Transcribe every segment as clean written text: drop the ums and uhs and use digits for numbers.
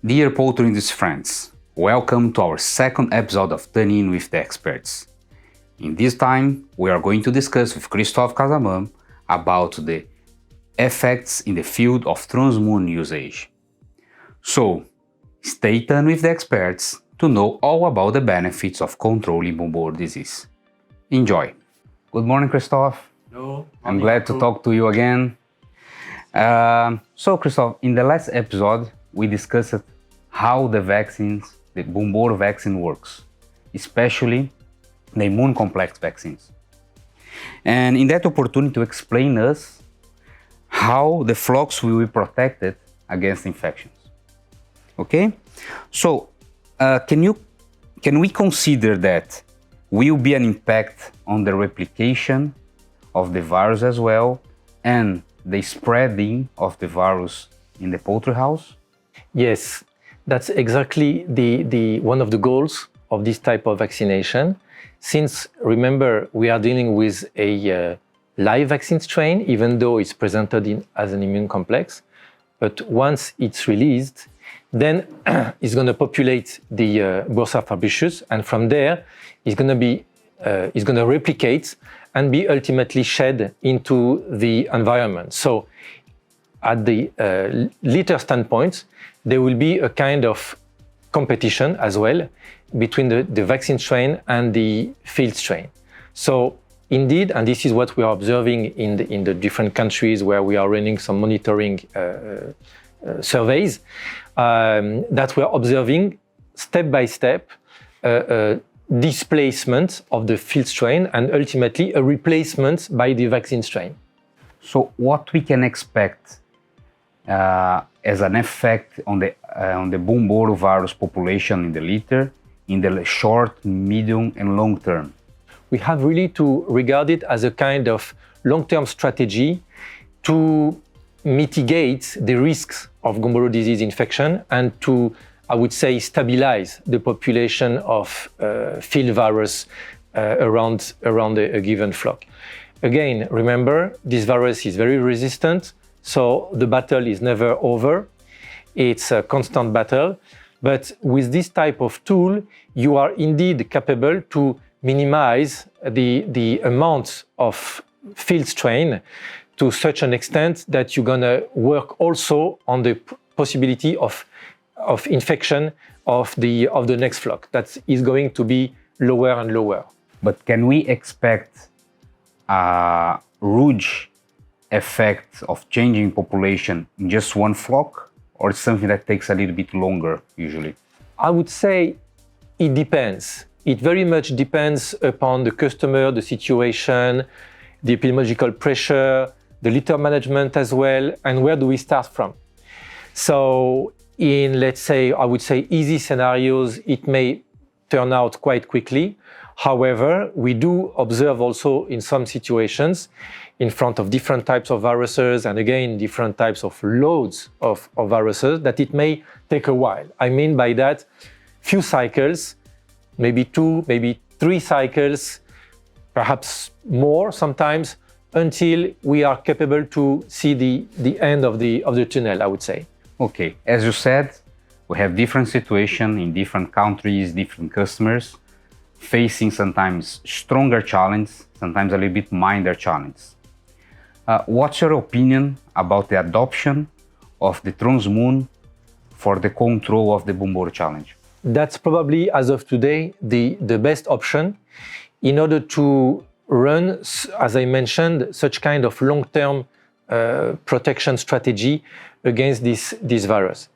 Dear Poultry industry friends, welcome to our second episode of Tuning In with the Experts. In this time, we are going to discuss with Christophe Cazaban about the effects in the field of Transmune usage. So, stay tuned with the experts to know all about the benefits of controlling Gumboro disease. Enjoy! Good morning, Christophe. Hello. I'm glad to talk to you again. So, Christophe, in the last episode, we discussed how the Gumboro vaccine works, especially the immune complex vaccines. And in that opportunity to explain us how the flocks will be protected against infections. Okay? So, can we consider that will be an impact on the replication of the virus as well and the spreading of the virus in the poultry house? Yes, that's exactly the one of the goals of this type of vaccination. Since, remember, we are dealing with a live vaccine strain, even though it's presented as an immune complex. But once it's released, then it's going to populate the Bursa fabricius, and from there, it's going to replicate and be ultimately shed into the environment. So, at the litter standpoint, there will be a kind of competition as well between the vaccine strain and the field strain. So indeed, and this is what we are observing in the different countries where we are running some monitoring surveys, that we are observing step by step displacement of the field strain and ultimately a replacement by the vaccine strain. So what we can expect as an effect on the Gumboro virus population in the litter in the short, medium and long term? We have really to regard it as a kind of long-term strategy to mitigate the risks of Gumboro disease infection and to, I would say, stabilize the population of field virus around a given flock. Again, remember, this virus is very resistant, so the battle is never over. It's a constant battle. But with this type of tool, you are indeed capable to minimize the amount of field strain to such an extent that you're going to work also on the possibility of infection of the next flock. That is going to be lower and lower. But can we expect a huge effect of changing population in just one flock, or it's something that takes a little bit longer usually? I would say it depends. It very much depends upon the customer, the situation, the epidemiological pressure, the litter management as well, and where do we start from. So in, let's say, I would say easy scenarios, it may turn out quite quickly. However, we do observe also in some situations in front of different types of viruses and again, different types of loads of viruses that it may take a while. I mean by that, few cycles, maybe 2, maybe 3 cycles, perhaps more sometimes, until we are capable to see the end of the tunnel, I would say. Okay, as you said, we have different situations in different countries, different customers, facing sometimes stronger challenge, sometimes a little bit milder challenge. What's your opinion about the adoption of the Transmune for the control of the Gumboro challenge? That's probably, as of today, the best option in order to run, as I mentioned, such kind of long-term protection strategy against this virus.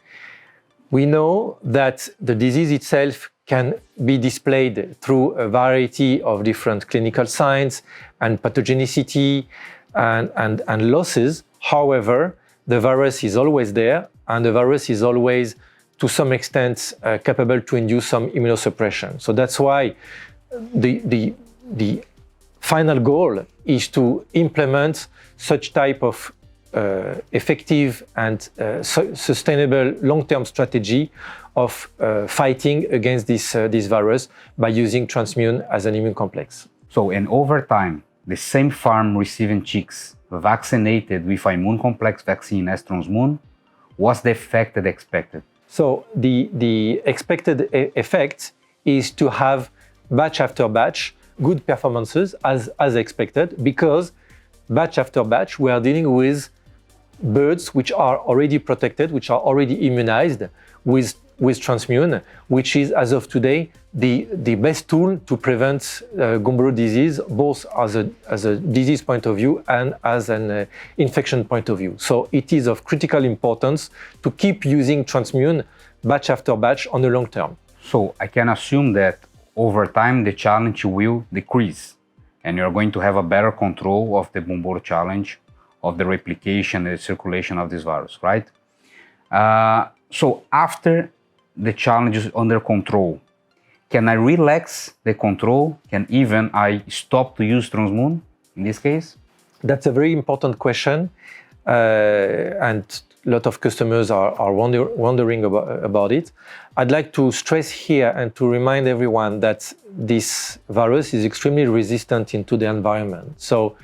We know that the disease itself can be displayed through a variety of different clinical signs and pathogenicity and losses. However, the virus is always there, and the virus is always, to some extent, capable to induce some immunosuppression. So that's why the final goal is to implement such type of effective and sustainable long-term strategy of fighting against this virus by using Transmune as an immune complex. So, and over time, the same farm receiving chicks vaccinated with immune complex vaccine as Transmune, was the effect that expected? So the expected effect is to have batch after batch good performances as expected, because batch after batch we are dealing with birds which are already protected, which are already immunized with Transmune, which is, as of today, the best tool to prevent Gumboro disease, both as a disease point of view and as an infection point of view. So it is of critical importance to keep using Transmune batch after batch on the long term. So I can assume that over time the challenge will decrease and you're going to have a better control of the Gumboro challenge, of the replication and the circulation of this virus, right? So after the challenge is under control, can I relax the control? Can even I stop to use Transmune in this case? That's a very important question, and a lot of customers are wondering about it. I'd like to stress here and to remind everyone that this virus is extremely resistant into the environment. So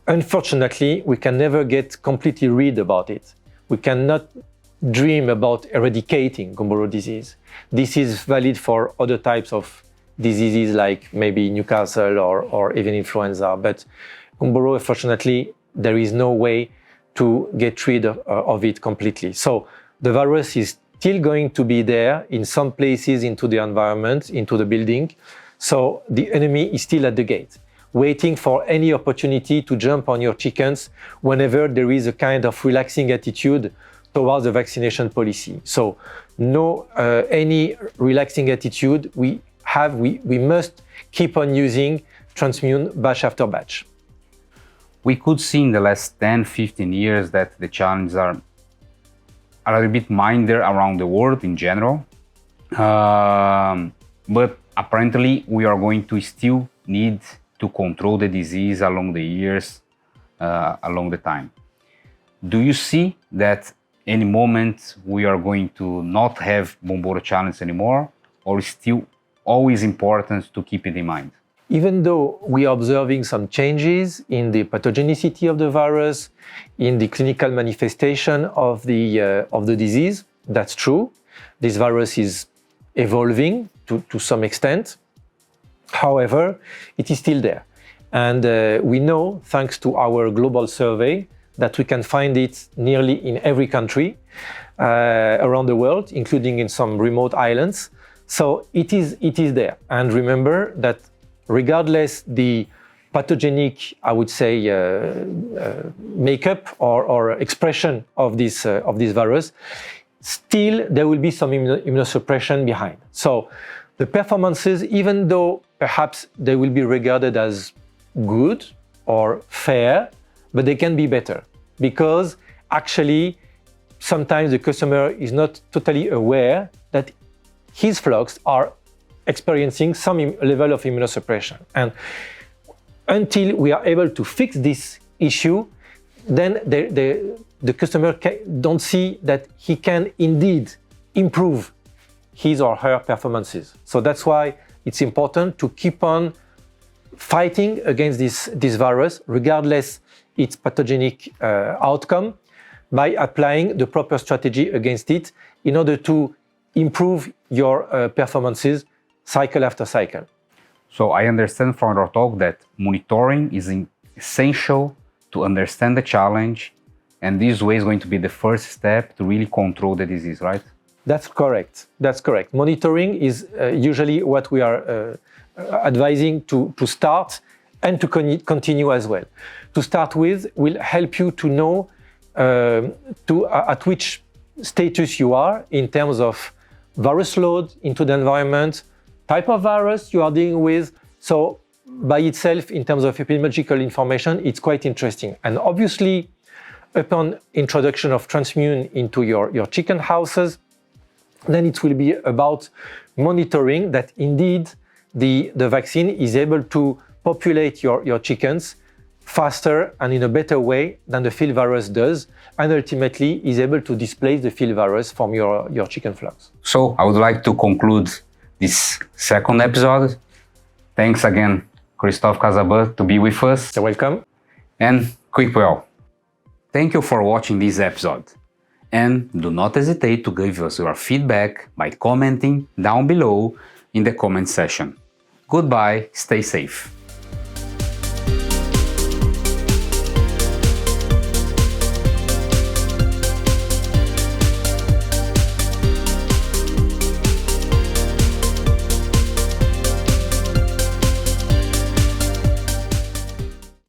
unfortunately, we can never get completely rid about it. We cannot dream about eradicating Gumboro disease. This is valid for other types of diseases like maybe Newcastle or even influenza, but Gumboro, unfortunately, there is no way to get rid of it completely. So the virus is still going to be there in some places into the environment, into the building. So the enemy is still at the gate, waiting for any opportunity to jump on your chickens whenever there is a kind of relaxing attitude towards the vaccination policy. So no any relaxing attitude. We must keep on using Transmune batch after batch. We could see in the last 10-15 years that the challenges are a little bit milder around the world in general. But apparently we are going to still need to control the disease along the years, along the time. Do you see that any moment we are going to not have Gumboro challenge anymore, or is still always important to keep it in mind? Even though we are observing some changes in the pathogenicity of the virus, in the clinical manifestation of the disease, that's true. This virus is evolving to some extent. However, it is still there. And we know, thanks to our global survey, that we can find it nearly in every country around the world, including in some remote islands. So it is there. And remember that regardless the pathogenic, I would say, makeup or expression of this virus, still there will be some immunosuppression behind. So the performances, even though perhaps they will be regarded as good or fair, but they can be better, because actually sometimes the customer is not totally aware that his flocks are experiencing some level of immunosuppression. And until we are able to fix this issue, then the customer don't see that he can indeed improve his or her performances. So that's why it's important to keep on fighting against this virus, regardless its pathogenic outcome, by applying the proper strategy against it in order to improve your performances cycle after cycle. So I understand from our talk that monitoring is essential to understand the challenge, and this way is going to be the first step to really control the disease, right? That's correct. That's correct. Monitoring is usually what we are advising to start and to continue as well. To start with will help you to know at which status you are in terms of virus load into the environment, type of virus you are dealing with. So by itself, in terms of epidemiological information, it's quite interesting. And obviously, upon introduction of Transmune into your chicken houses, then it will be about monitoring that indeed the vaccine is able to populate your chickens faster and in a better way than the field virus does, and ultimately is able to displace the field virus from your chicken flocks. So I would like to conclude this second episode. Thanks again, Christophe Cazaban, to be with us. You're welcome. And quick well. Thank you for watching this episode. And do not hesitate to give us your feedback by commenting down below in the comment section. Goodbye, stay safe.